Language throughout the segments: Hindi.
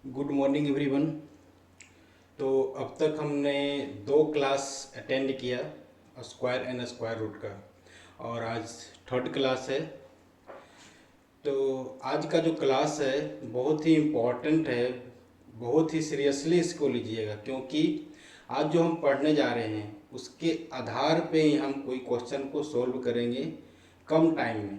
Good morning everyone. तो अब तक हमने दो क्लास अटेंड किया, स्क्वायर एंड स्क्वायर रूट का, और आज थर्ड क्लास है। तो आज का जो क्लास है बहुत ही इम्पोर्टेंट है, बहुत ही सीरियसली इसको लीजिएगा, क्योंकि आज जो हम पढ़ने जा रहे हैं उसके आधार पे ही हम कोई क्वेश्चन को सॉल्व करेंगे कम टाइम में।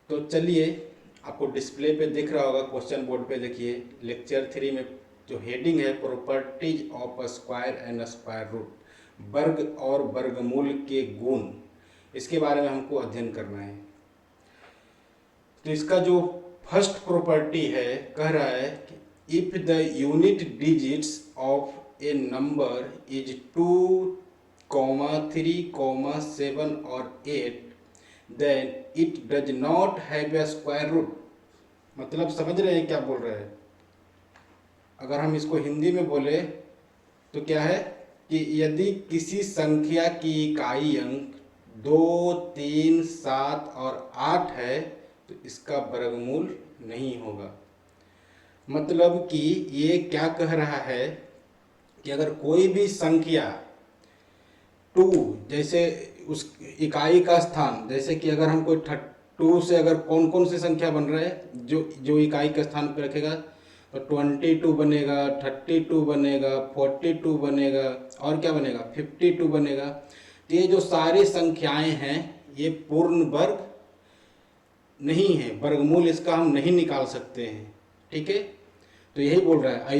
तो चलिए, आपको डिस्प्ले पे दिख रहा होगा, क्वेश्चन बोर्ड पे देखिए, लेक्चर 3 में जो हेडिंग है properties of a square and square root, वर्ग और वर्गमूल के गुण, इसके बारे में हमको अध्ययन करना है। तो इसका जो फर्स्ट प्रॉपर्टी है, कह रहा है कि if the unit digits of a number is 2, 3, 7 और 8, then it does not have a square root. मतलब समझ रहे हैं क्या बोल रहे हैं? अगर हम इसको हिंदी में बोले तो क्या है कि यदि किसी संख्या की इकाई अंक 2, 3, 7 और 8 है तो इसका वर्गमूल नहीं होगा। मतलब कि ये क्या कह रहा है कि अगर कोई भी संख्या 2, जैसे उस इकाई का स्थान, जैसे कि अगर हम कोई 2 से अगर कौन कौन से संख्या बन रहा है जो जो इकाई के स्थान पे रखेगा, तो 22 बनेगा, 32 बनेगा, 42 बनेगा, और क्या बनेगा, 52 बनेगा। तो ये जो सारी संख्याएं हैं ये पूर्ण वर्ग नहीं है, वर्गमूल इसका हम नहीं निकाल सकते हैं। ठीक है, तो यही बोल रहा है।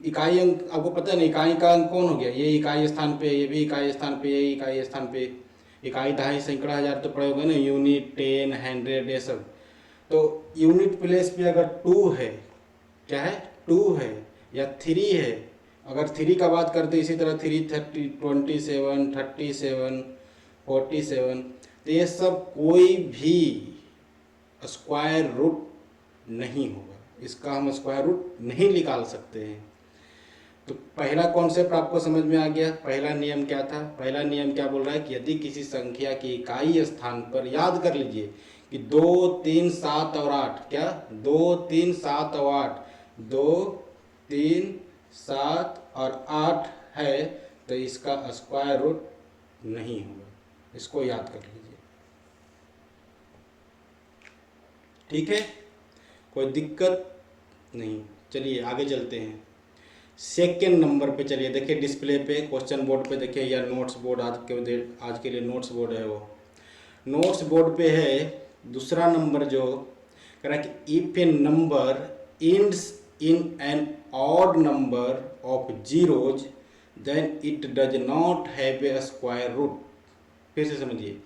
इकाई अंक आपको पता है ना, इकाई का अंक कौन हो गया, ये इकाई स्थान पे, ये भी इकाई स्थान पे, ये इकाई स्थान पे। इकाई, दहाई, सैकड़ा, हजार तो पड़े होगा ना, यूनिट, 10, 100, ये सब। तो यूनिट प्लेस पे अगर 2 है, क्या है, 2 है या 3 है, अगर 3 का बात करते इसी तरह 3, 30, 27, 37, 47, तो ये सब कोई भी स्क्वायर रूट नहीं होगा, इसका हम स्क्वायर रूट नहीं निकाल सकते हैं। तो पहला कॉन्सेप्ट आपको समझ में आ गया। पहला नियम क्या था? पहला नियम क्या बोल रहा है कि यदि किसी संख्या की इकाई स्थान पर, याद कर लीजिए कि 2, 3, 7 और 8, क्या 2, 3, 7 और 8, 2, 3, 7 और 8 है, तो इसका स्क्वायर रूट नहीं होगा। इसको याद कर लीजिए। ठीक है, कोई दिक्कत नहीं। चलिए आगे चलते हैं। सेकेंड नंबर पे चलिए, देखिए डिस्प्ले पे, क्वेश्चन बोर्ड पे देखिए, या नोट्स बोर्ड, आज के लिए नोट्स बोर्ड है, वो नोट्स बोर्ड पे है। दूसरा नंबर जो कह रहा है कि if a number ends in an odd number of zeros then it does not have a square root. फिर से समझिए,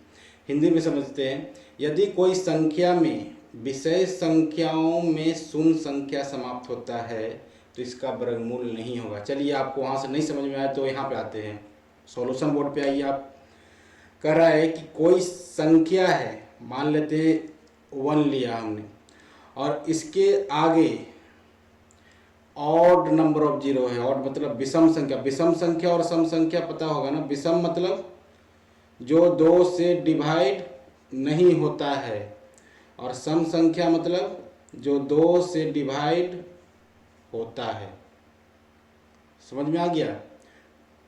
हिंदी में समझते हैं। यदि कोई संख्या में विशेष संख्याओं में शून्य संख्या समाप्त होता है तो इसका वर्गमूल नहीं होगा। चलिए, आपको वहाँ से नहीं समझ में आया तो यहाँ पे आते हैं, सॉल्यूशन बोर्ड पे आइए। आप कह रहा है कि कोई संख्या है, मान लेते 1 लिया हमने, और इसके आगे ऑड नंबर ऑफ जीरो है। ऑड मतलब विषम संख्या। विषम संख्या और सम संख्या पता होगा ना। विषम मतलब जो 2 से डिवाइड नहीं होता है, और सम संख्या मतलब जो 2 से डिवाइड होता है। समझ में आ गया?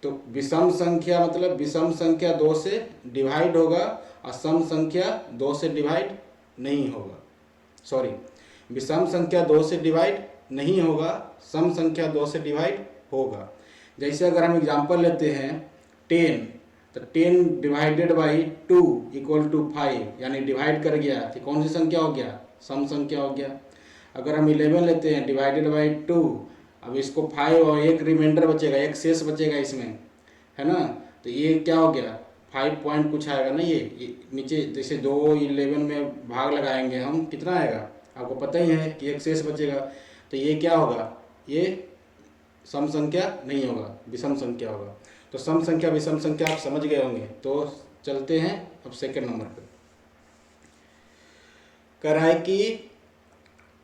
तो विषम संख्या मतलब विषम संख्या 2 से डिवाइड होगा, और सम संख्या 2 से डिवाइड नहीं होगा। सॉरी, विषम संख्या 2 से डिवाइड नहीं होगा, सम संख्या 2 से डिवाइड होगा। जैसे अगर हम एग्जांपल लेते हैं 10, तो 10 डिवाइडेड बाई 2 इक्वल टू 5, यानी डिवाइड कर गया तो कौन सी संख्या हो गया, सम संख्या हो गया। अगर हम 11 लेते हैं डिवाइडेड बाई 2, अब इसको 5 और एक रिमाइंडर बचेगा, एक शेष बचेगा इसमें, है ना, तो ये क्या हो गया, 5 पॉइंट कुछ आएगा ना। ये नीचे जैसे 2 11 में भाग लगाएंगे हम, कितना आएगा आपको पता ही है कि एक शेष बचेगा। तो ये क्या होगा, ये सम संख्या नहीं होगा, विषम संख्या होगा। तो सम संख्या विषम संख्या आप समझ गए होंगे। तो चलते हैं अब सेकंड नंबर पे। कह रहा है कि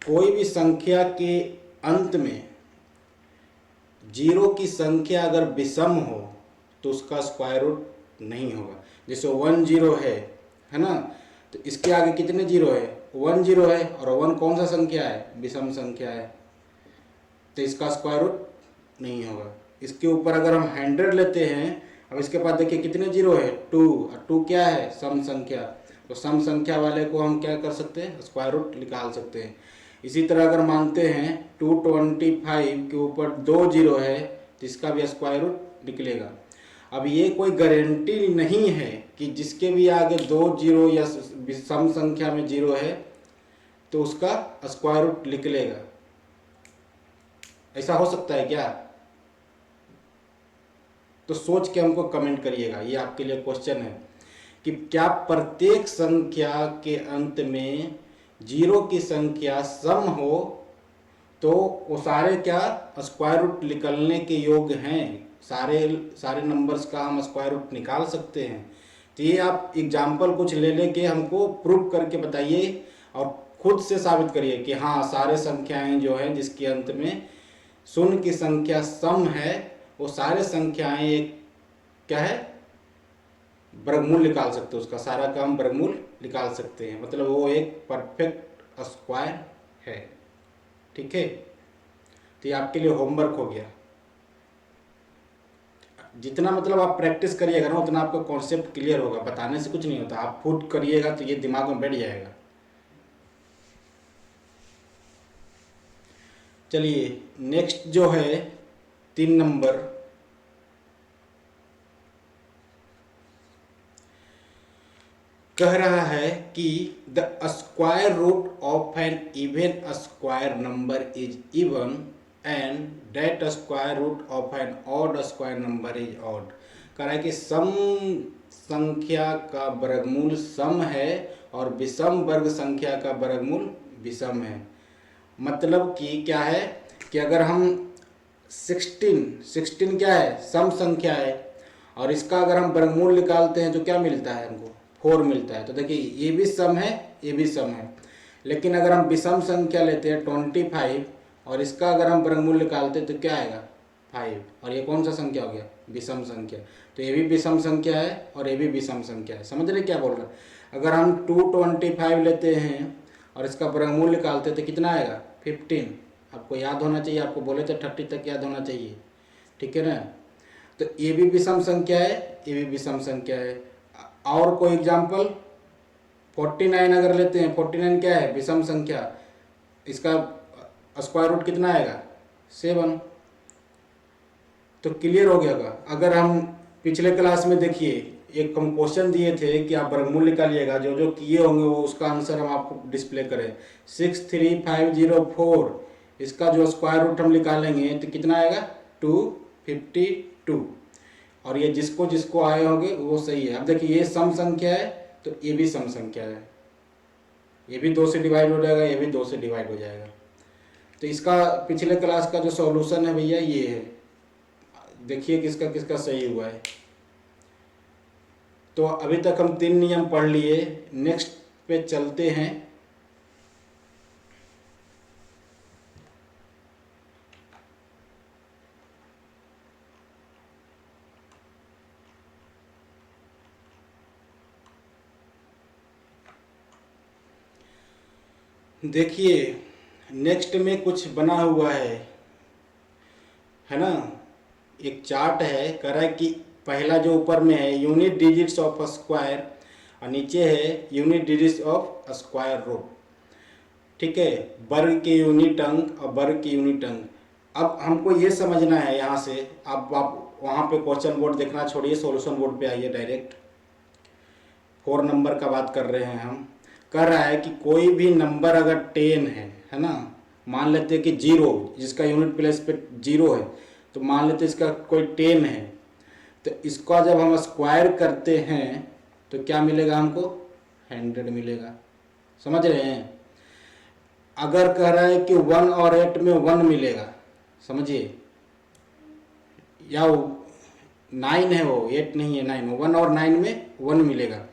कोई भी संख्या के अंत में जीरो की संख्या अगर विषम हो तो उसका स्क्वायर रूट नहीं होगा। जैसे 1 0 है ना, तो इसके आगे कितने जीरो है, 1 0 है, और 1 कौन सा संख्या है, विषम संख्या है। तो इसका स्क्वायर रूट नहीं होगा। इसके ऊपर अगर हम 100 लेते हैं, अब इसके पास देखिए कितने जीरो है, 2, और 2 क्या है, सम संख्या, तो सम संख्या वाले को हम क्या कर सकते हैं, स्क्वायर रूट निकाल सकते हैं। इसी तरह अगर मानते हैं 225 के ऊपर 2 जीरो है तो इसका भी स्क्वायर रूट निकलेगा। अब ये कोई गारंटी नहीं है कि जिसके भी आगे 2 जीरो या सम संख्या में जीरो है तो उसका स्क्वायर रूट निकलेगा। ऐसा हो सकता है क्या? तो सोच के हमको कमेंट करिएगा, ये आपके लिए क्वेश्चन है कि क्या प्रत्येक संख्या के अंत में जीरो की संख्या सम हो तो वो सारे क्या स्क्वायर रूट निकलने के योग्य हैं, सारे नंबर्स का हम स्क्वायर रूट निकाल सकते हैं। तो ये आप एग्जाम्पल कुछ ले लेके हमको प्रूव करके बताइए और खुद से साबित करिए कि हाँ सारे संख्याएं जो हैं जिसके अंत में शून्य की संख्या सम है वो सारे संख्याएं एक क्या है, वर्गमूल निकाल सकते हैं, उसका सारा का हम वर्गमूल निकाल सकते हैं, मतलब वो एक परफेक्ट स्क्वायर है। ठीक है, तो ये आपके लिए होमवर्क हो गया। जितना मतलब आप प्रैक्टिस करिएगा ना उतना आपका कॉन्सेप्ट क्लियर होगा, बताने से कुछ नहीं होता, आप खुद करिएगा तो ये दिमाग में बैठ जाएगा। चलिए नेक्स्ट जो है 3 नंबर, कह रहा है कि the square root of an even square number is even and that square root of an odd square number is odd. कह रहा है कि सम संख्या का वर्गमूल सम है और विषम वर्ग संख्या का वर्गमूल विषम है। मतलब कि क्या है कि अगर हम 16 क्या है, सम संख्या है, और इसका अगर हम वर्गमूल निकालते हैं तो क्या मिलता है हमको, 4 मिलता है। तो देखिए ये भी सम है ये भी सम है, लेकिन अगर हम विषम संख्या लेते हैं 25 और इसका अगर हम वर्गमूल निकालते हैं तो क्या आएगा 5, और ये कौन सा संख्या हो गया, विषम संख्या। तो ये भी विषम संख्या है और ये भी विषम संख्या है। समझ रहे क्या बोल रहा है? अगर हम 225 लेते हैं और इसका वर्गमूल निकालते हैं तो कितना आएगा 15। आपको याद होना चाहिए, आपको बोले थे 30 तक याद होना चाहिए, ठीक है ना। तो ये भी विषम संख्या है ये भी विषम संख्या है। और कोई एग्जाम्पल 49 अगर लेते हैं, 49 क्या है, विषम संख्या, इसका स्क्वायर रूट कितना आएगा 7। तो क्लियर हो गया होगा। अगर हम पिछले क्लास में देखिए एक हम क्वेश्चन दिए थे कि आप वर्गमूल निकालिएगा, जो जो किए होंगे वो उसका आंसर हम आपको डिस्प्ले करें। 63504 इसका जो स्क्वायर रूट हम निकालेंगे तो कितना आएगा 252, और ये जिसको जिसको आए होंगे वो सही है। अब देखिए ये सम संख्या है तो ये भी सम संख्या है, ये भी 2 से डिवाइड हो जाएगा ये भी 2 से डिवाइड हो जाएगा। तो इसका पिछले क्लास का जो सॉल्यूशन है भैया ये है, देखिए किसका किसका सही हुआ है। तो अभी तक हम 3 नियम पढ़ लिए, नेक्स्ट पे चलते हैं। देखिए नेक्स्ट में कुछ बना हुआ है ना, एक चार्ट है। कह रहा है कि पहला जो ऊपर में है यूनिट डिजिट्स ऑफ स्क्वायर और नीचे है unit digits of square root. ठीक है, वर्ग के यूनिट अंक और वर्ग के यूनिट अंक। अब हमको ये समझना है यहाँ से, आप वहाँ पे क्वेश्चन बोर्ड देखना छोड़िए, सॉल्यूशन बोर्ड पे आइए डायरेक्ट। 4 नंबर का बात कर रहे हैं हम। कह रहा है कि कोई भी नंबर अगर 10 है ना, मान लेते हैं कि 0 जिसका यूनिट प्लेस पे 0 है, तो मान लेते हैं इसका कोई 10 है, तो इसका जब हम स्क्वायर करते हैं तो क्या मिलेगा हमको 100 मिलेगा। समझ रहे हैं? अगर कह रहा है कि 1 और 8 में 1 मिलेगा, समझिए, या 9 है वो 8 नहीं है 9, 1 और 9 में 1 मिलेगा।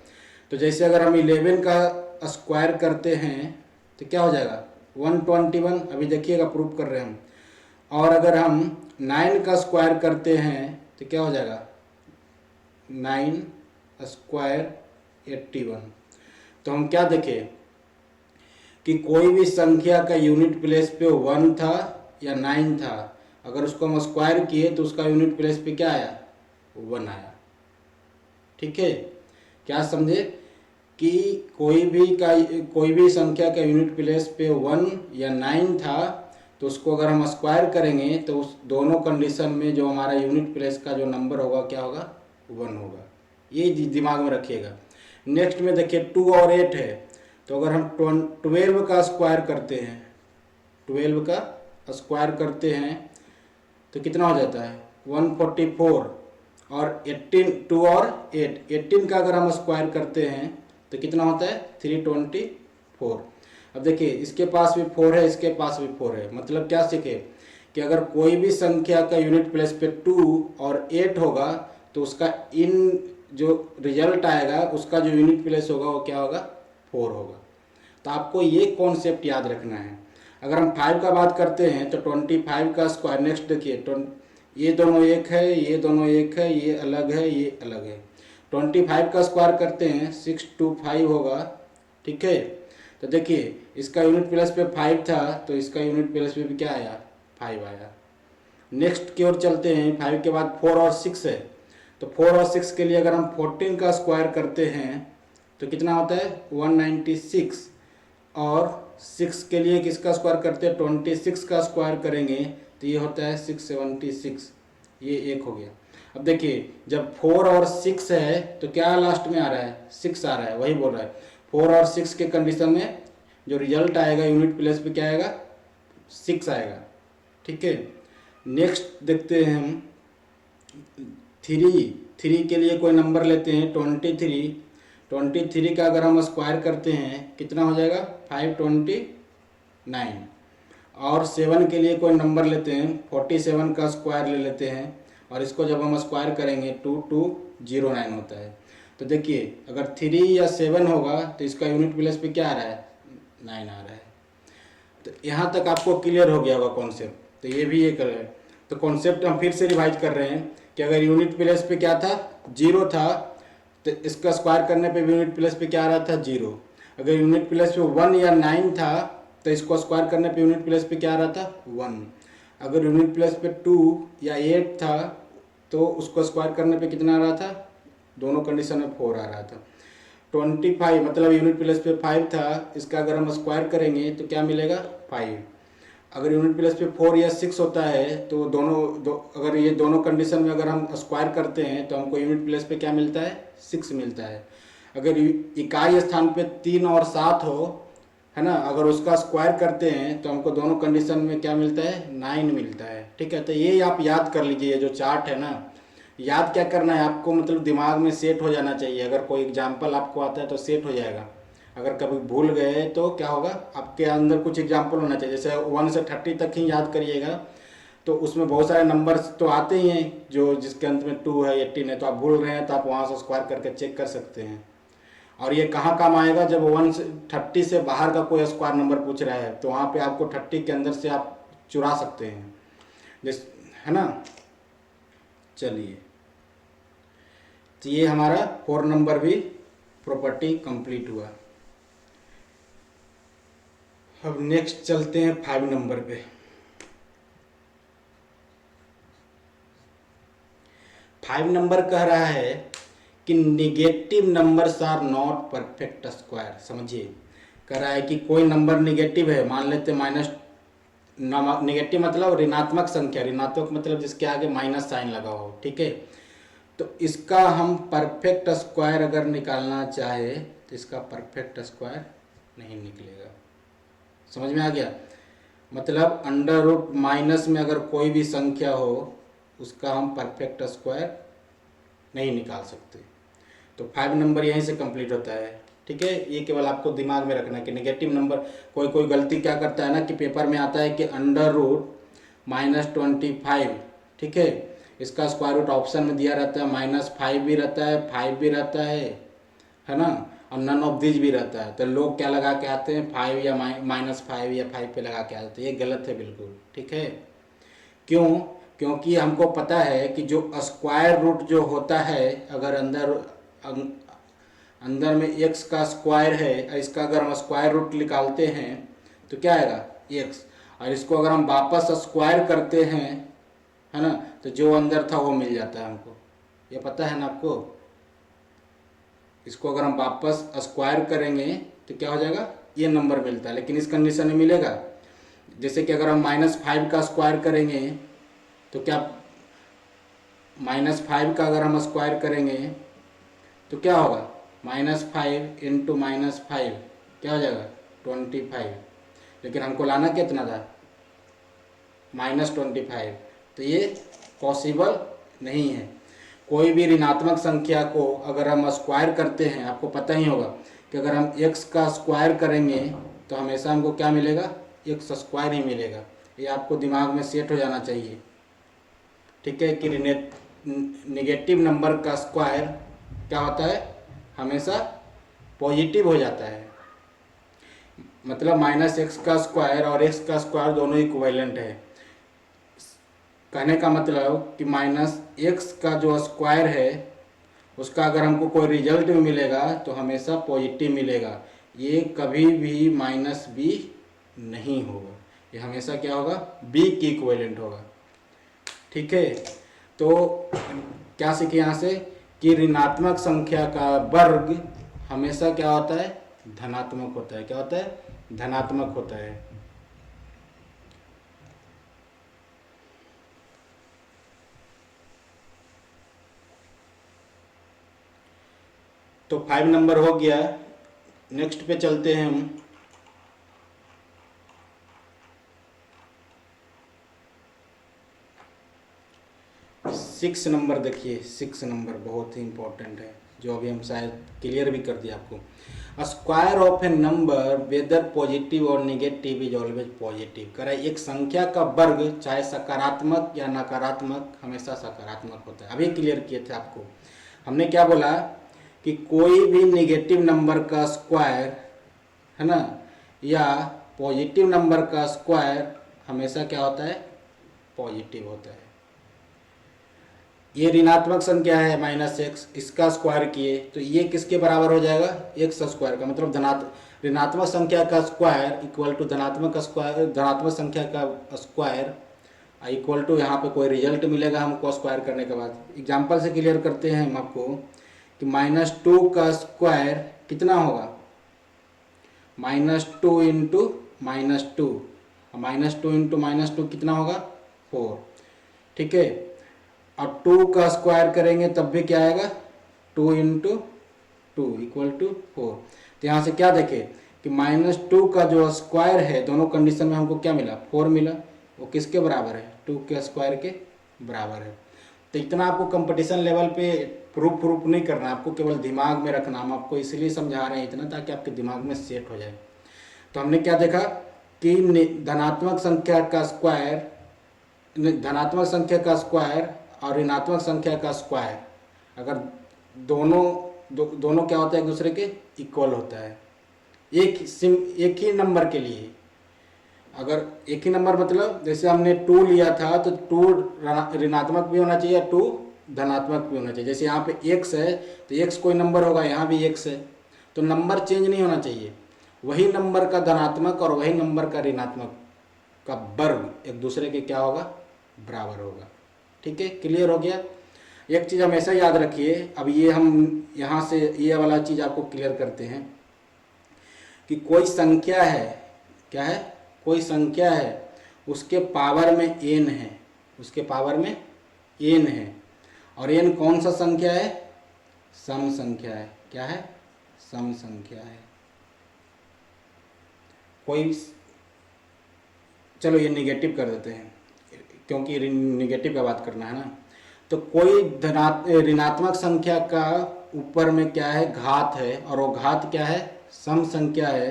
तो जैसे अगर हम 11 का स्क्वायर करते हैं तो क्या हो जाएगा 121, अभी देखिएगा प्रूफ कर रहे हैं हम। और अगर हम 9 का स्क्वायर करते हैं तो क्या हो जाएगा 9 स्क्वायर 81। तो हम क्या देखें कि कोई भी संख्या का यूनिट प्लेस पे 1 था या 9 था, अगर उसको हम स्क्वायर किए तो उसका यूनिट प्लेस पे क्या आया, 1 आया। ठीक है, क्या समझे कि कोई भी संख्या का यूनिट प्लेस पे 1 या 9 था, तो उसको अगर हम स्क्वायर करेंगे तो उस दोनों कंडीशन में जो हमारा यूनिट प्लेस का जो नंबर होगा क्या होगा, 1 होगा। ये दिमाग में रखिएगा। नेक्स्ट में देखिए 2 और 8 है, तो अगर हम 12 का स्क्वायर करते हैं, 12 का स्क्वायर करते हैं तो कितना हो जाता है, 144। और 18, 2 और 8, 18 का अगर हम स्क्वायर करते हैं तो कितना होता है, 324। अब देखिए इसके पास भी 4 है, इसके पास भी 4 है, मतलब क्या सीखे कि अगर कोई भी संख्या का यूनिट प्लेस पे 2 और 8 होगा तो उसका इन जो रिजल्ट आएगा उसका जो यूनिट प्लेस होगा वो क्या होगा, 4 होगा। तो आपको ये कॉन्सेप्ट याद रखना है। अगर हम 5 का बात करते हैं तो 25 का स्क्वायर, नेक्स्ट देखिए ये दोनों एक है, ये दोनों एक है, ये अलग है, ये अलग है। 25 का स्क्वायर करते हैं 625 होगा। ठीक है, तो देखिए इसका यूनिट प्लेस पे 5 था तो इसका यूनिट प्लेस पे भी क्या आया, 5 आया। नेक्स्ट की ओर चलते हैं, 5 के बाद 4 और 6 है, तो 4 और 6 के लिए अगर हम 14 का स्क्वायर करते हैं तो कितना होता है, 196। और 6 के लिए किसका स्क्वायर करते हैं, 26 का स्क्वायर करेंगे तो ये होता है 676, ये एक हो गया। अब देखिए जब 4 और 6 है तो क्या लास्ट में आ रहा है, 6 आ रहा है, वही बोल रहा है। 4 और 6 के कंडीशन में जो रिजल्ट आएगा यूनिट प्लेस पे क्या आएगा, 6 आएगा। ठीक है, नेक्स्ट देखते हैं हम 3 के लिए कोई नंबर लेते हैं 23 का अगर हम स्क्वायर करते हैं कितना हो जाएगा, 529। और 7 के लिए कोई नंबर लेते हैं 47 का स्क्वायर ले लेते हैं, और इसको जब हम स्क्वायर करेंगे 2209 होता है। तो देखिए अगर 3 या 7 होगा तो इसका यूनिट प्लेस पे क्या आ रहा है, 9 आ रहा है। तो यहाँ तक आपको क्लियर हो गया होगा कॉन्सेप्ट, तो ये भी ये कर रहे हैं। तो कॉन्सेप्ट हम फिर से रिवाइज कर रहे हैं कि अगर यूनिट प्लेस पे क्या था, 0 था, तो इसका स्क्वायर करने पे यूनिट प्लेस पे क्या आ रहा था, 0। अगर यूनिट प्लेस पे 1 या 9 था तो इसको स्क्वायर करने पे यूनिट प्लेस पे क्या आ रहा था, 1। अगर यूनिट प्लेस पे 2 या 8 था तो उसको स्क्वायर करने पे कितना आ रहा था, दोनों कंडीशन में 4 आ रहा था। 25 मतलब यूनिट प्लेस पे 5 था, इसका अगर हम स्क्वायर करेंगे तो क्या मिलेगा, 5। अगर यूनिट प्लेस पे 4 या 6 होता है तो अगर ये दोनों कंडीशन में अगर हम स्क्वायर करते हैं तो हमको यूनिट प्लेस पे क्या मिलता है, 6 मिलता है। अगर इकाई स्थान पे 3 और 7 हो, है ना, अगर उसका स्क्वायर करते हैं तो हमको दोनों कंडीशन में क्या मिलता है, 9 मिलता है। ठीक है, तो ये आप याद कर लीजिए, जो चार्ट है ना, याद क्या करना है आपको, मतलब दिमाग में सेट हो जाना चाहिए। अगर कोई एग्जाम्पल आपको आता है तो सेट हो जाएगा, अगर कभी भूल गए तो क्या होगा, आपके अंदर कुछ एग्जाम्पल होना चाहिए। जैसे 1 से 30 तक ही याद करिएगा तो उसमें बहुत सारे नंबर्स तो आते ही हैं, जो जिसके अंत में 2 है, 18 है, तो आप भूल रहे हैं तो आप वहाँ से स्क्वायर करके चेक कर सकते हैं। और ये कहाँ काम आएगा, जब 1 से 30 से बाहर का कोई स्क्वायर नंबर पूछ रहा है तो वहाँ पे आपको 30 के अंदर से आप चुरा सकते हैं, है ना। चलिए, तो ये हमारा 4 नंबर भी प्रॉपर्टी कंप्लीट हुआ। अब नेक्स्ट चलते हैं 5 नंबर पे। 5 नंबर कह रहा है कि negative numbers are not perfect square. समझिए, कह रहा है कि कोई नंबर निगेटिव है, मान लेते माइनस, निगेटिव मतलब ऋणात्मक संख्या, ऋणात्मक मतलब जिसके आगे माइनस साइन लगा हो। ठीक है, तो इसका हम परफेक्ट स्क्वायर अगर निकालना चाहे तो इसका परफेक्ट स्क्वायर नहीं निकलेगा। समझ में आ गया, मतलब अंडर रूट माइनस में अगर कोई भी संख्या हो उसका हम परफेक्ट स्क्वायर नहीं निकाल सकते। तो 5 नंबर यहीं से कंप्लीट होता है। ठीक है, ये केवल आपको दिमाग में रखना है कि नेगेटिव नंबर, कोई गलती क्या करता है ना कि पेपर में आता है कि अंडर रूट -25। ठीक है, इसका स्क्वायर रूट ऑप्शन में दिया रहता है, -5 भी रहता है, 5 भी रहता है ना, और नन ऑफ दिस भी रहता है। तो लोग क्या लगा के आते हैं, 5 या -5 या 5 पे लगा के आते हैं, ये गलत है बिल्कुल। ठीक है, क्यों, क्योंकि हमको पता है कि जो स्क्वायर रूट जो होता है, अगर अंदर में x का स्क्वायर है, इसका अगर हम स्क्वायर रूट निकालते हैं तो क्या आएगा, x। और इसको अगर हम वापस स्क्वायर करते हैं, है ना, तो जो अंदर था वो मिल जाता है हमको, ये पता है ना आपको। इसको अगर हम वापस स्क्वायर करेंगे तो क्या हो जाएगा, ये नंबर मिलता है, लेकिन इस कंडीशन में मिलेगा। जैसे कि अगर हम -5 का स्क्वायर करेंगे तो क्या, -5 का अगर हम स्क्वायर करेंगे तो क्या होगा, -5 इंटू -5 क्या हो जाएगा, 25। लेकिन हमको लाना कितना था, -25। तो ये पॉसिबल नहीं है। कोई भी ऋणात्मक संख्या को अगर हम स्क्वायर करते हैं, आपको पता ही होगा कि अगर हम x का स्क्वायर करेंगे तो हमेशा हमको क्या मिलेगा, x स्क्वायर ही मिलेगा। ये आपको दिमाग में सेट हो जाना चाहिए, ठीक है, कि निगेटिव नंबर का स्क्वायर क्या होता है, हमेशा पॉजिटिव हो जाता है। मतलब -x का स्क्वायर और x का स्क्वायर दोनों इक्विवेलेंट है। कहने का मतलब कि -x का जो स्क्वायर है उसका अगर हमको कोई रिजल्ट में मिलेगा तो हमेशा पॉजिटिव मिलेगा। ये कभी भी -b नहीं होगा, ये हमेशा क्या होगा, b की इक्विवेलेंट होगा, ठीक है। तो क्या सीखे यहाँ से कि ऋणात्मक संख्या का वर्ग हमेशा क्या होता है, धनात्मक होता है। क्या होता है, धनात्मक होता है। तो 5 नंबर हो गया। नेक्स्ट पे चलते हैं हम। सिक्स नंबर देखिए, 6 नंबर बहुत ही इंपॉर्टेंट है, जो अभी हम शायद क्लियर भी कर दिया आपको। Square of a number whether positive और निगेटिव इज ऑलवेज पॉजिटिव। कह रहा है एक संख्या का वर्ग चाहे सकारात्मक या नकारात्मक हमेशा सकारात्मक होता है। अभी क्लियर किए थे आपको, हमने क्या बोला कि कोई भी निगेटिव नंबर का स्क्वायर, है ना, या पॉजिटिव नंबर का स्क्वायर हमेशा क्या होता है, पॉजिटिव होता है। ये ऋणात्मक संख्या है -x, इसका स्क्वायर किए तो ये किसके बराबर हो जाएगा, x स्क्वायर का। मतलब ऋणात्मक संख्या का स्क्वायर इक्वल टू धनात्मक स्क्वायर, धनात्मक संख्या का स्क्वायर इक्वल टू, यहाँ पे कोई रिजल्ट मिलेगा हमको स्क्वायर करने के बाद। एग्जाम्पल से क्लियर करते हैं हम आपको कि -2 का स्क्वायर कितना होगा, -2 इंटू -2, -2 इंटू -2 कितना होगा, 4, ठीक है। अब 2 का स्क्वायर करेंगे तब भी क्या आएगा, 2 इंटू 2 इक्वल टू 4। तो यहाँ से क्या देखें कि -2 का जो स्क्वायर है, दोनों कंडीशन में हमको क्या मिला, 4 मिला। वो किसके बराबर है, 2 के स्क्वायर के बराबर है। तो इतना आपको कंपटीशन लेवल पे प्रूफ नहीं करना, आपको केवल दिमाग में रखना। हम आपको इसलिए समझा रहे हैं इतना ताकि आपके दिमाग में सेट हो जाए। तो हमने क्या देखा कि धनात्मक संख्या का स्क्वायर, धनात्मक संख्या का स्क्वायर और ऋणात्मक संख्या का स्क्वायर अगर दोनों क्या होता है, एक दूसरे के इक्वल होता है। एक ही नंबर के लिए, अगर एक ही नंबर मतलब जैसे हमने 2 लिया था तो 2 ऋणात्मक भी होना चाहिए, 2 धनात्मक भी होना चाहिए। जैसे यहाँ पे x है तो x कोई नंबर होगा, यहाँ भी x है, तो नंबर चेंज नहीं होना चाहिए। वही नंबर का धनात्मक और वही नंबर का ऋणात्मक का वर्ग एक दूसरे के क्या होगा, बराबर होगा, ठीक है। क्लियर हो गया। एक चीज़ हमेशा याद रखिए, अब ये हम यहाँ से ये वाला चीज़ आपको क्लियर करते हैं कि कोई संख्या है, क्या है, कोई संख्या है, उसके पावर में n है, उसके पावर में n है, और n कौन सा संख्या है, सम संख्या है। क्या है, सम संख्या है। कोई, चलो ये निगेटिव कर देते हैं क्योंकि निगेटिव का बात करना है ना। तो कोई ऋणात्मक संख्या का ऊपर में क्या है, घात है, और वो घात क्या है, सम संख्या है,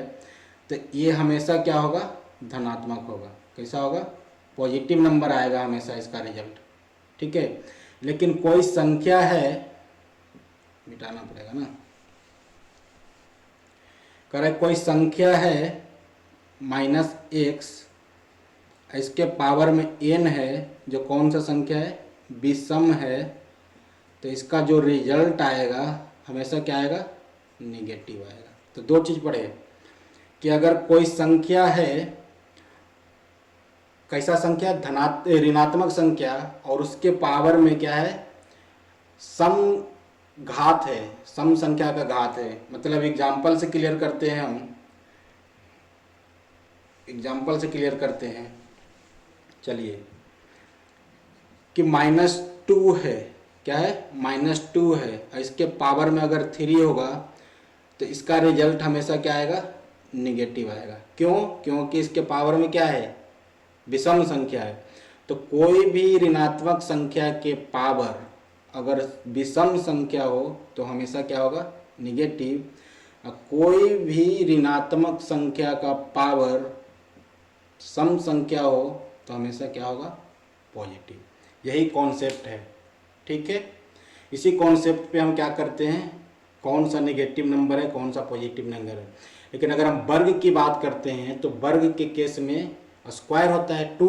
तो ये हमेशा क्या होगा, धनात्मक होगा। कैसा होगा, पॉजिटिव नंबर आएगा हमेशा इसका रिजल्ट, ठीक है। लेकिन कोई संख्या है, मिटाना पड़ेगा ना, करे कोई संख्या है -x, इसके पावर में n है, जो कौन सा संख्या है, विषम है, तो इसका जो रिजल्ट आएगा हमेशा क्या आएगा, निगेटिव आएगा। तो दो चीज़ पढ़े कि अगर कोई संख्या है कैसा संख्या, ऋणात्मक संख्या और उसके पावर में क्या है, सम घात है, सम संख्या का घात है। मतलब एग्जाम्पल से क्लियर करते हैं हम, एग्जाम्पल से क्लियर करते हैं। चलिए कि -2 है, क्या है, -2 है, और इसके पावर में अगर 3 होगा तो इसका रिजल्ट हमेशा क्या आएगा, निगेटिव आएगा। क्यों? क्योंकि इसके पावर में क्या है, विषम संख्या है। तो कोई भी ऋणात्मक संख्या के पावर अगर विषम संख्या हो तो हमेशा क्या होगा, निगेटिव। और कोई भी ऋणात्मक संख्या का पावर सम संख्या हो तो हमेशा क्या होगा, पॉजिटिव। यही कॉन्सेप्ट है, ठीक है। इसी कॉन्सेप्ट पे हम क्या करते हैं, कौन सा नेगेटिव नंबर है, कौन सा पॉजिटिव नंबर है। लेकिन अगर हम वर्ग की बात करते हैं तो वर्ग के केस में स्क्वायर होता है 2,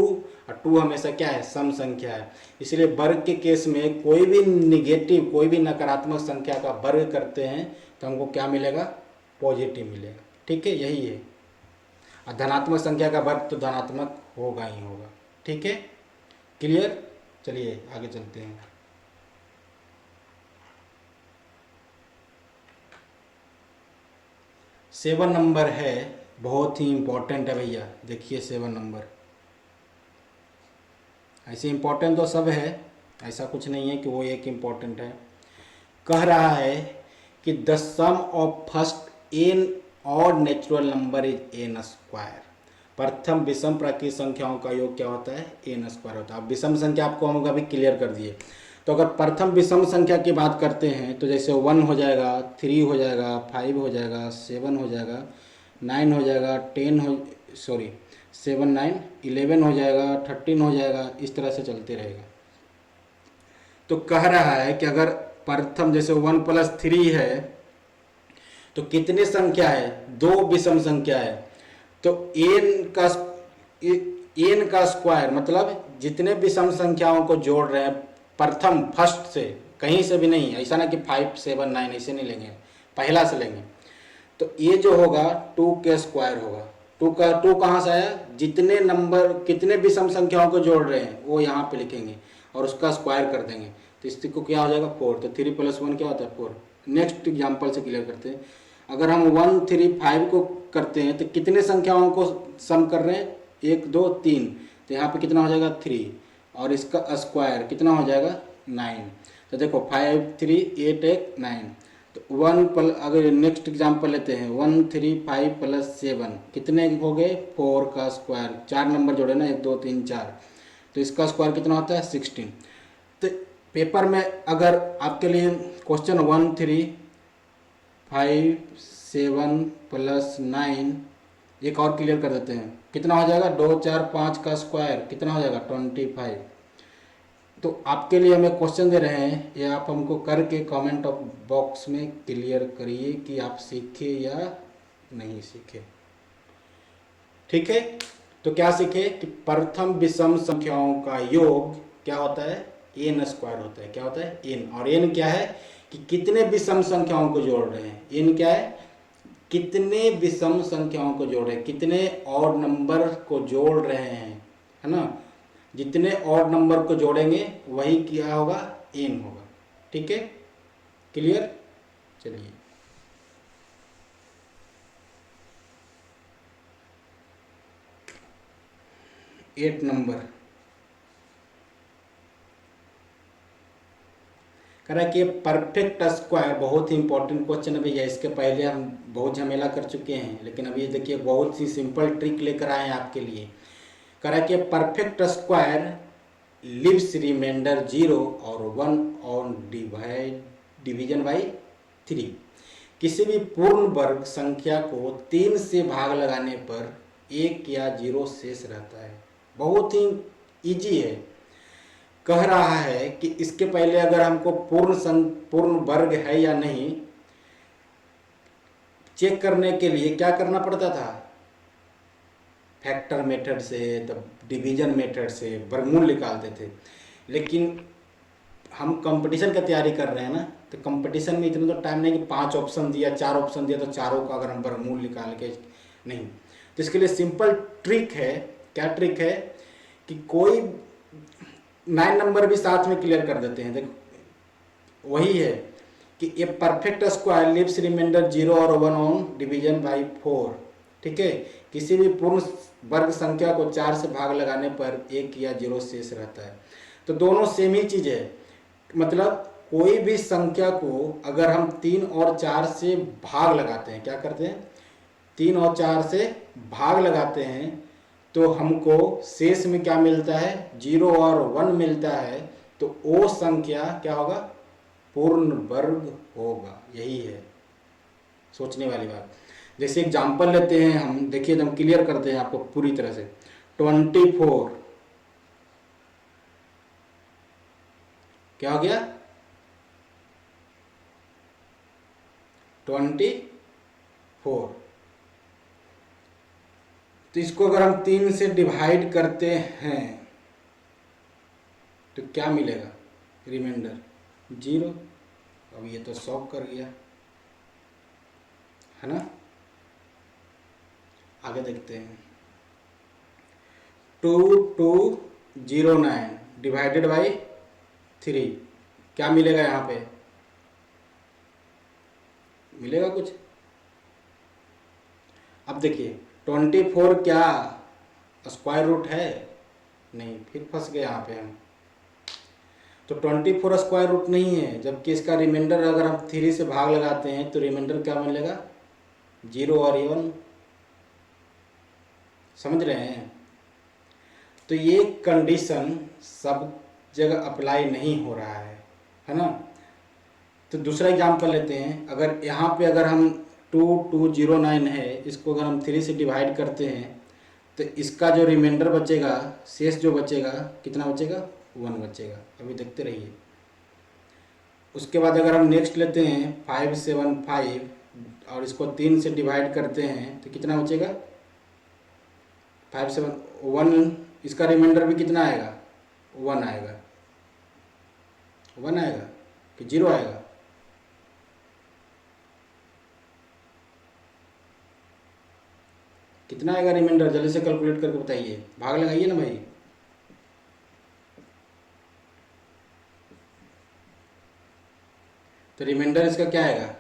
और 2 हमेशा क्या है, सम संख्या है। इसलिए वर्ग के केस में कोई भी निगेटिव, कोई भी नकारात्मक संख्या का वर्ग करते हैं तो हमको क्या मिलेगा, पॉजिटिव मिलेगा, ठीक है, यही है। और धनात्मक संख्या का वर्ग तो धनात्मक होगा ही होगा, ठीक है, क्लियर। चलिए आगे चलते हैं। 7 नंबर है, बहुत ही इंपॉर्टेंट है भैया। देखिए 7 नंबर, ऐसे इंपॉर्टेंट तो सब है, ऐसा कुछ नहीं है कि वो एक इम्पॉर्टेंट है। कह रहा है कि the sum of first n odd natural number is n square. प्रथम विषम प्राकृतिक संख्याओं का योग क्या होता है, एन स्क्वायर होता है। अब विषम संख्या आपको हम अभी क्लियर कर दिए। तो अगर प्रथम विषम संख्या की बात करते हैं तो जैसे 1 हो जाएगा, 3 हो जाएगा, 5 हो जाएगा, 7 हो जाएगा, 9 हो जाएगा, 7 9 11 हो जाएगा, 13 हो जाएगा, इस तरह से चलते रहेगा। तो कह रहा है कि अगर प्रथम जैसे 1 + 3 है तो कितनी संख्या है, 2 विषम संख्या है। तो एन का स्क्वायर मतलब जितने विषम संख्याओं को जोड़ रहे हैं प्रथम, फर्स्ट से, कहीं से भी नहीं, ऐसा ना कि 5 7 9 ऐसे नहीं लेंगे, पहला से लेंगे। तो ये जो होगा 2 के स्क्वायर होगा। 2 कहाँ से आया, जितने नंबर, कितने विषम संख्याओं को जोड़ रहे हैं वो यहाँ पे लिखेंगे और उसका स्क्वायर कर देंगे। तो इसको को क्या हो जाएगा, 4। तो 3 + 1 क्या होता है, 4। नेक्स्ट एग्जाम्पल से क्लियर करते हैं। अगर हम 1 3 5 को करते हैं तो कितने संख्याओं को सम कर रहे हैं, 1 2 3। तो यहाँ पे कितना हो जाएगा, 3, और इसका स्क्वायर कितना हो जाएगा, 9। तो देखो 5 3 8 1 9। तो 1 अगर नेक्स्ट एग्जाम्पल लेते हैं, 1 3 5 + 7 कितने हो गए, 4 का स्क्वायर, 4 नंबर जोड़े ना, 1 2 3 4। तो इसका स्क्वायर कितना होता है, 16। तो पेपर में अगर आपके लिए क्वेश्चन 1 3 5 7 + 9, एक और क्लियर कर देते हैं, कितना हो जाएगा, 2 4 5 का स्क्वायर कितना हो जाएगा, 25। तो आपके लिए हमें क्वेश्चन दे रहे हैं, ये आप हमको करके कमेंट बॉक्स में क्लियर करिए कि आप सीखे या नहीं सीखे, ठीक है। तो क्या सीखे कि प्रथम विषम संख्याओं का योग क्या होता है, एन स्क्वायर होता है। क्या होता है, एन। और एन क्या है कि कितने विषम संख्याओं को जोड़ रहे हैं, एन क्या है, कितने विषम संख्याओं को जोड़ रहे हैं, कितने ऑड नंबर को जोड़ रहे हैं, है ना। जितने ऑड नंबर को जोड़ेंगे वही क्या होगा, एन होगा, ठीक है, क्लियर। चलिए 8 नंबर कह रहा है कि परफेक्ट स्क्वायर, बहुत ही इंपॉर्टेंट क्वेश्चन है भैया। इसके पहले हम बहुत झमेला कर चुके हैं, लेकिन अभी देखिए बहुत सी सिंपल ट्रिक लेकर आए हैं आपके लिए। कह रहा है कि परफेक्ट स्क्वायर लिव्स रिमाइंडर 0 और 1 ऑन डिवीजन बाई 3। किसी भी पूर्ण वर्ग संख्या को 3 से भाग लगाने पर 1 या 0 शेष रहता है। बहुत ही इजी है। कह रहा है कि इसके पहले अगर हमको पूर्ण वर्ग है या नहीं चेक करने के लिए क्या करना पड़ता था, फैक्टर मेथड से, तब डिवीजन मेथड से वर्गमूल निकालते थे। लेकिन हम कंपटीशन की तैयारी कर रहे हैं ना, तो कंपटीशन में इतना तो टाइम नहीं कि 5 ऑप्शन दिया, 4 ऑप्शन दिया तो चारों का अगर हम वर्गमूल निकाल के नहीं। तो इसके लिए सिंपल ट्रिक है। क्या ट्रिक है कि कोई 9 नंबर भी साथ में क्लियर कर देते हैं। देखो वही है कि a perfect square leaves remainder 0 और 1 ऑन डिवीजन बाई 4। ठीक है, किसी भी पूर्ण वर्ग संख्या को 4 से भाग लगाने पर 1 या 0 शेष रहता है। तो दोनों सेम ही चीज है, मतलब कोई भी संख्या को अगर हम 3 और 4 से भाग लगाते हैं, क्या करते हैं, 3 और 4 से भाग लगाते हैं, तो हमको शेष में क्या मिलता है, 0 और 1 मिलता है। तो वो संख्या क्या होगा, पूर्ण वर्ग होगा। यही है सोचने वाली बात। जैसे एग्जांपल लेते हैं हम, देखिए हम क्लियर करते हैं आपको पूरी तरह से। 24 क्या हो गया, 24। तो इसको अगर हम 3 से डिवाइड करते हैं तो क्या मिलेगा, रिमाइंडर 0। अब ये तो सॉल्व कर गया है ना। आगे देखते हैं, 2209 डिवाइडेड बाई 3 क्या मिलेगा, यहाँ पे मिलेगा कुछ। अब देखिए 24 क्या स्क्वायर रूट है, नहीं, फिर फंस गए यहाँ पे हम। तो 24 स्क्वायर रूट नहीं है, जबकि इसका रिमाइंडर अगर हम 3 से भाग लगाते हैं तो रिमाइंडर क्या मिलेगा, 0 और 1। समझ रहे हैं। तो ये कंडीशन सब जगह अप्लाई नहीं हो रहा है ना। तो दूसरा एग्जाम्पल लेते हैं, अगर यहाँ पे अगर हम 2209 है, इसको अगर हम 3 से डिवाइड करते हैं तो इसका जो रिमाइंडर बचेगा, शेष जो बचेगा, कितना बचेगा, 1 बचेगा। अभी देखते रहिए। उसके बाद अगर हम नेक्स्ट लेते हैं 575 और इसको 3 से डिवाइड करते हैं तो कितना बचेगा, 571। इसका रिमाइंडर भी कितना आएगा, 1 आएगा। 1 आएगा कि 0 आएगा, कितना आएगा रिमाइंडर, जल्दी से कैलकुलेट करके बताइए, भाग लगाइए ना भाई। तो रिमाइंडर इसका क्या आएगा,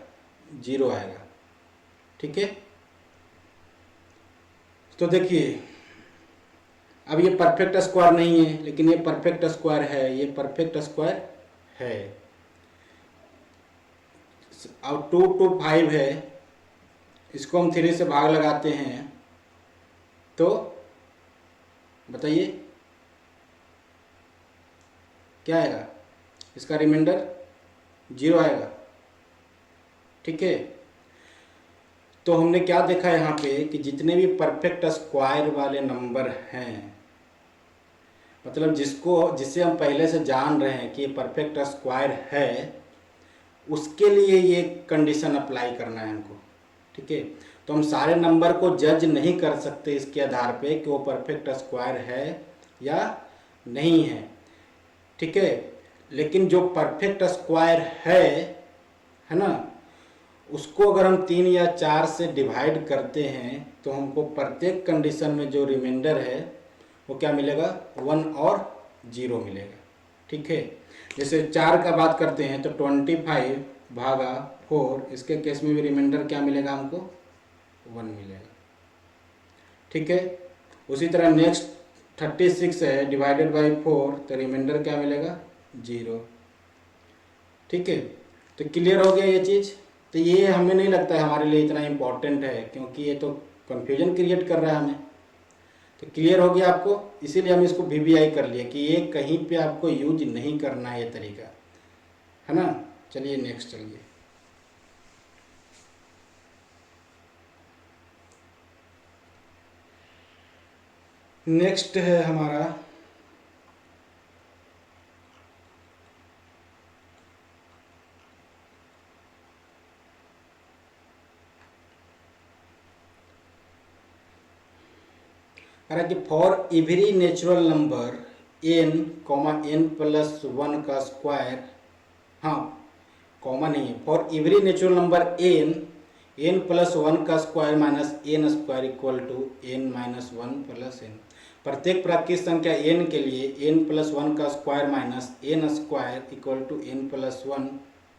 0 आएगा। ठीक है। तो देखिए अब ये परफेक्ट स्क्वायर नहीं है, लेकिन ये परफेक्ट स्क्वायर है, ये परफेक्ट स्क्वायर है। अब 2 to 5 है, इसको हम 3 से भाग लगाते हैं तो बताइए क्या आएगा, इसका रिमाइंडर 0 आएगा। ठीक है। तो हमने क्या देखा यहाँ पे कि जितने भी परफेक्ट स्क्वायर वाले नंबर हैं, मतलब जिसे हम पहले से जान रहे हैं कि ये परफेक्ट स्क्वायर है, उसके लिए ये कंडीशन अप्लाई करना है हमको। ठीक है। तो हम सारे नंबर को जज नहीं कर सकते इसके आधार पे कि वो परफेक्ट स्क्वायर है या नहीं है। ठीक है। लेकिन जो परफेक्ट स्क्वायर है ना, उसको अगर हम 3 या 4 से डिवाइड करते हैं तो हमको प्रत्येक कंडीशन में जो रिमाइंडर है वो क्या मिलेगा, 1 और 0 मिलेगा। ठीक है। जैसे 4 का बात करते हैं तो 25 भागा 4, इसके केस में भी रिमाइंडर क्या मिलेगा हमको, 1 मिलेगा। ठीक है। उसी तरह नेक्स्ट 36 है, डिवाइडेड बाई 4, तो रिमाइंडर क्या मिलेगा, 0। ठीक है। तो क्लियर हो गया ये चीज़। तो ये हमें नहीं लगता है हमारे लिए इतना इम्पोर्टेंट है, क्योंकि ये तो कन्फ्यूजन क्रिएट कर रहा है हमें। तो क्लियर हो गया आपको, इसीलिए हम इसको VBI कर लिए कि ये कहीं पे आपको यूज नहीं करना है ये तरीका, है ना। चलिए नेक्स्ट चलिए। नेक्स्ट है हमारा कह कि for every natural number n, n+1 का स्क्वायर, हाँ कॉमा नहीं है, for every natural number n+1 का square minus n square equal to n-1 + n। प्रत्येक प्राकृत संख्या n के लिए n+1 का square minus n square equal to n+1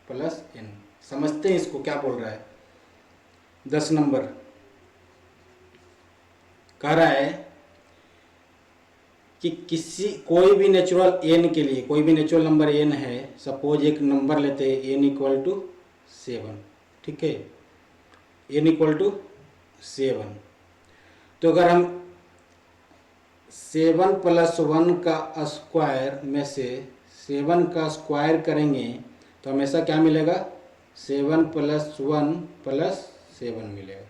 plus n। समझते हैं इसको क्या बोल रहा है। 10 नंबर कह रहा है कि कोई भी नेचुरल n के लिए, कोई भी नेचुरल नंबर n है, सपोज एक नंबर लेते हैं n इक्वल टू 7, ठीक है, n इक्वल टू 7। तो अगर हम 7+1 का स्क्वायर में से 7 का स्क्वायर करेंगे तो हमेशा क्या मिलेगा, 7+1 प्लस 7 मिलेगा।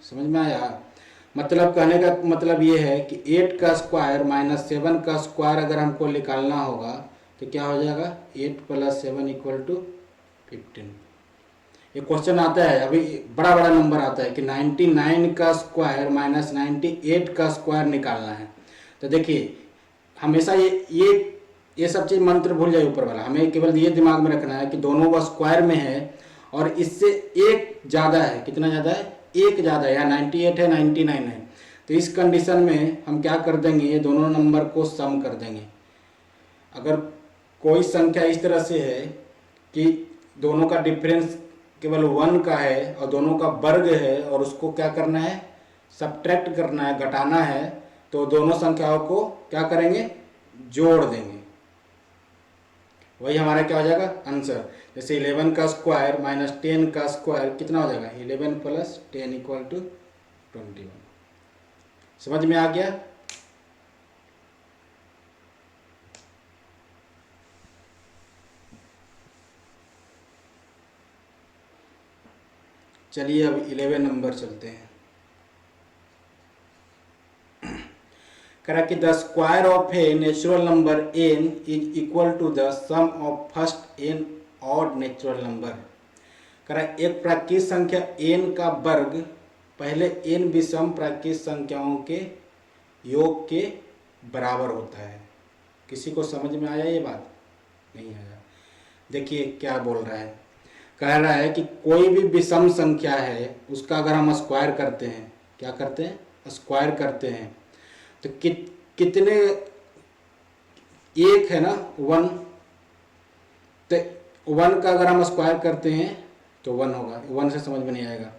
समझ में आया। मतलब कहने का मतलब ये है कि 8 का स्क्वायर माइनस 7 का स्क्वायर अगर हमको निकालना होगा तो क्या हो जाएगा, 8 + 7 इक्वल टू 15। ये क्वेश्चन आता है, अभी बड़ा बड़ा नंबर आता है कि 99 का स्क्वायर माइनस 98 का स्क्वायर निकालना है। तो देखिए हमेशा ये सब चीज़ मंत्र भूल जाइए ऊपर वाला, हमें केवल ये दिमाग में रखना है कि दोनों वो स्क्वायर में है और इससे एक ज़्यादा है। कितना ज़्यादा है, एक ज़्यादा है, या 98 है 99 है। तो इस कंडीशन में हम क्या कर देंगे, ये दोनों नंबर को सम कर देंगे। अगर कोई संख्या इस तरह से है कि दोनों का डिफरेंस केवल 1 का है और दोनों का वर्ग है और उसको क्या करना है, सब्ट्रैक्ट करना है, घटाना है, तो दोनों संख्याओं को क्या करेंगे, जोड़ देंगे। वही हमारा क्या हो जाएगा आंसर। जैसे 11 का स्क्वायर माइनस 10 का स्क्वायर कितना हो जाएगा, 11 + 10 इक्वल टू 21। समझ में आ गया। चलिए अब 11 नंबर चलते हैं। करा कि the square of a natural number n is equal to the sum of first n odd natural number. करा एक प्राकृत संख्या n का वर्ग पहले n विषम प्राकृत संख्याओं के योग के बराबर होता है। किसी को समझ में आया ये बात, नहीं आया। देखिए क्या बोल रहा है, कह रहा है कि कोई भी विषम संख्या है उसका अगर हम स्क्वायर करते हैं, क्या करते हैं, स्क्वायर करते हैं, तो कितने, एक है ना 1, तो 1 का अगर हम स्क्वायर करते हैं तो 1 होगा, 1 से समझ में नहीं आएगा।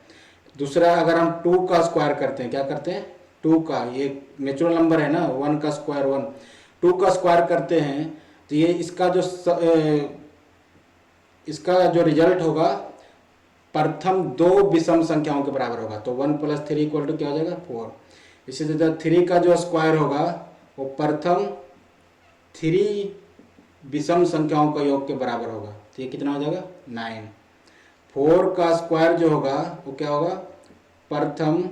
दूसरा अगर हम 2 का स्क्वायर करते हैं, क्या करते हैं, 2 का, ये नेचुरल नंबर है ना, 1 का स्क्वायर 1, 2 का स्क्वायर करते हैं तो ये इसका जो रिजल्ट होगा प्रथम 2 विषम संख्याओं के बराबर होगा। तो 1 + 3 इक्वल टू क्या हो जाएगा, 4। इसी तरह 3 का जो स्क्वायर होगा वो प्रथम 3 विषम संख्याओं का योग के बराबर होगा। तो ये कितना हो जाएगा, 9। 4 का स्क्वायर जो होगा वो क्या होगा, प्रथम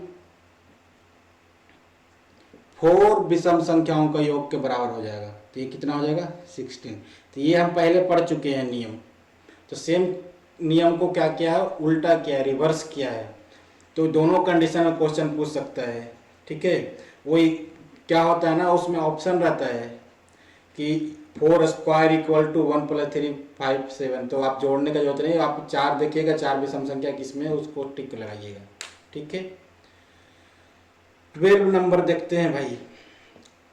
4 विषम संख्याओं का योग के बराबर हो जाएगा। तो ये कितना हो जाएगा, 16। तो ये हम पहले पढ़ चुके हैं नियम। तो सेम नियम को क्या किया है, उल्टा किया है, रिवर्स किया है। तो दोनों कंडीशन में क्वेश्चन पूछ सकता है, ठीक है। वही क्या होता है ना, उसमें ऑप्शन रहता है कि 4 स्क्वायर इक्वल टू 1 + 3 5 7। तो आप जोड़ने का जरूरत नहीं, आप 4 देखिएगा, 4 विषम संख्या किसमें, उसको टिक लगाइएगा, ठीक है। 12 नंबर देखते हैं भाई,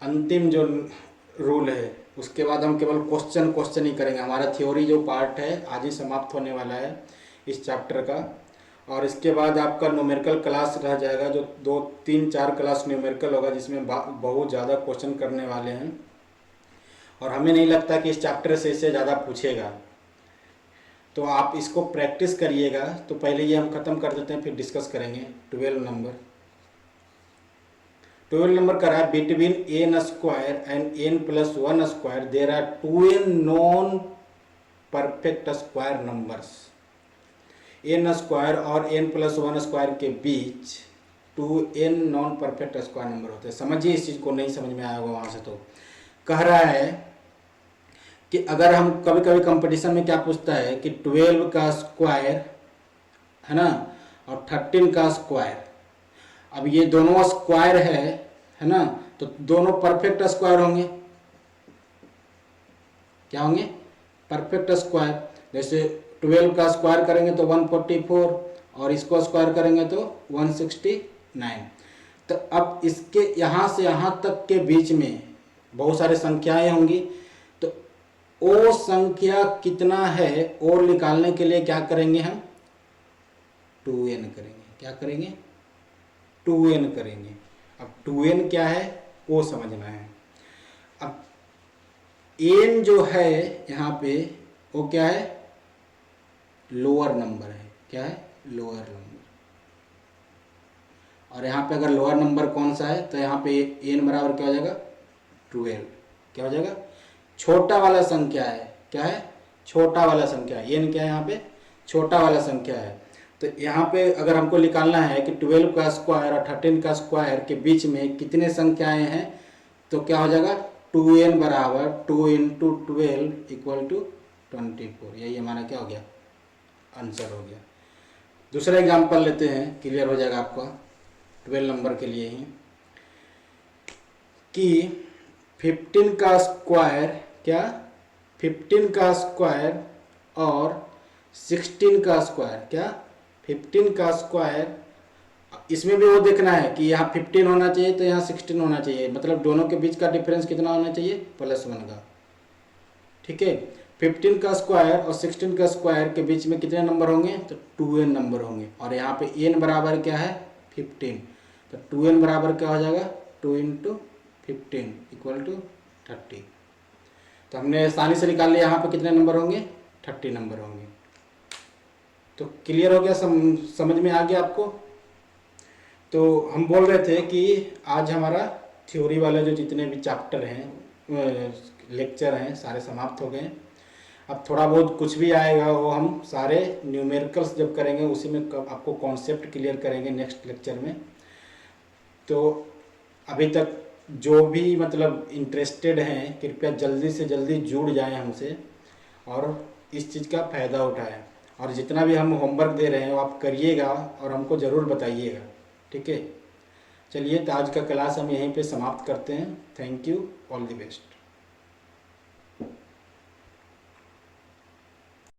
अंतिम जो रूल है। उसके बाद हम केवल क्वेश्चन ही करेंगे। हमारा थ्योरी जो पार्ट है आज ही समाप्त होने वाला है इस चैप्टर का, और इसके बाद आपका न्यूमेरिकल क्लास रह जाएगा, जो 2 3 4 क्लास न्यूमेरिकल होगा, जिसमें बहुत ज़्यादा क्वेश्चन करने वाले हैं। और हमें नहीं लगता कि इस चैप्टर से इससे ज़्यादा पूछेगा, तो आप इसको प्रैक्टिस करिएगा। तो पहले ये हम ख़त्म कर देते हैं, फिर डिस्कस करेंगे 12 नंबर। 12 नंबर करा है, between n square and n + 1 square there are 2n non perfect square numbers. n square और n + 1 स्क्वायर के बीच 2n non perfect square number होते हैं। समझिए इस चीज़ को, नहीं समझ में आया होगा वहाँ से। तो कह रहा है कि अगर हम कभी कभी कंपटीशन में क्या पूछता है कि 12 का स्क्वायर है ना और 13 का स्क्वायर, अब ये दोनों स्क्वायर है ना, तो दोनों परफेक्ट स्क्वायर होंगे। क्या होंगे, परफेक्ट स्क्वायर। जैसे 12 का स्क्वायर करेंगे तो 144 और इसको स्क्वायर करेंगे तो 169। तो अब इसके यहाँ से यहाँ तक के बीच में बहुत सारे संख्याएं होंगी, तो ओ संख्या कितना है और निकालने के लिए क्या करेंगे हम 2n करेंगे। क्या करेंगे 2n करेंगे। अब 2n क्या है वो समझना है। अब n जो है यहाँ पे वो क्या है लोअर नंबर है। क्या है लोअर नंबर। और यहाँ पे अगर लोअर नंबर कौन सा है तो यहाँ पे n बराबर क्या हो जाएगा 12। क्या हो जाएगा छोटा वाला संख्या है। क्या है छोटा वाला संख्या है। n क्या है यहाँ पे छोटा वाला संख्या है। तो यहाँ पे अगर हमको निकालना है कि 12 का स्क्वायर और 13 का स्क्वायर के बीच में कितने संख्याएं हैं, तो क्या हो जाएगा 2n बराबर 2 इंटू 12 इक्वल टू 24। यही हमारा क्या हो गया आंसर हो गया। दूसरा एग्जाम्पल लेते हैं, क्लियर हो जाएगा आपका 12 नंबर के लिए ही, कि 15 का स्क्वायर क्या 15 का स्क्वायर और 16 का स्क्वायर। क्या 15 का स्क्वायर, इसमें भी वो देखना है कि यहाँ 15 होना चाहिए तो यहाँ 16 होना चाहिए, मतलब दोनों के बीच का डिफरेंस कितना होना चाहिए +1 का। ठीक है 15 का स्क्वायर और 16 का स्क्वायर के बीच में कितने नंबर होंगे तो 2n नंबर होंगे। और यहाँ पे n बराबर क्या है 15, तो 2n बराबर क्या हो जाएगा 2 इंटू 15 इक्वल टू 30। तो हमने आसानी से निकाल लिया यहाँ पे कितने नंबर होंगे 30 नंबर होंगे। तो क्लियर हो गया, समझ में आ गया आपको। तो हम बोल रहे थे कि आज हमारा थ्योरी वाले जो जितने भी चैप्टर हैं लेक्चर हैं सारे समाप्त हो गए। अब थोड़ा बहुत कुछ भी आएगा वो हम सारे न्यूमेरिकल्स जब करेंगे उसी में आपको कॉन्सेप्ट क्लियर करेंगे नेक्स्ट लेक्चर में। तो अभी तक जो भी मतलब इंटरेस्टेड हैं कृपया जल्दी से जल्दी जुड़ जाएं हमसे और इस चीज़ का फ़ायदा उठाएं। और जितना भी हम होमवर्क दे रहे हैं वो आप करिएगा और हमको ज़रूर बताइएगा। ठीक है चलिए, तो आज का क्लास हम यहीं पे समाप्त करते हैं। Thank you, all the best.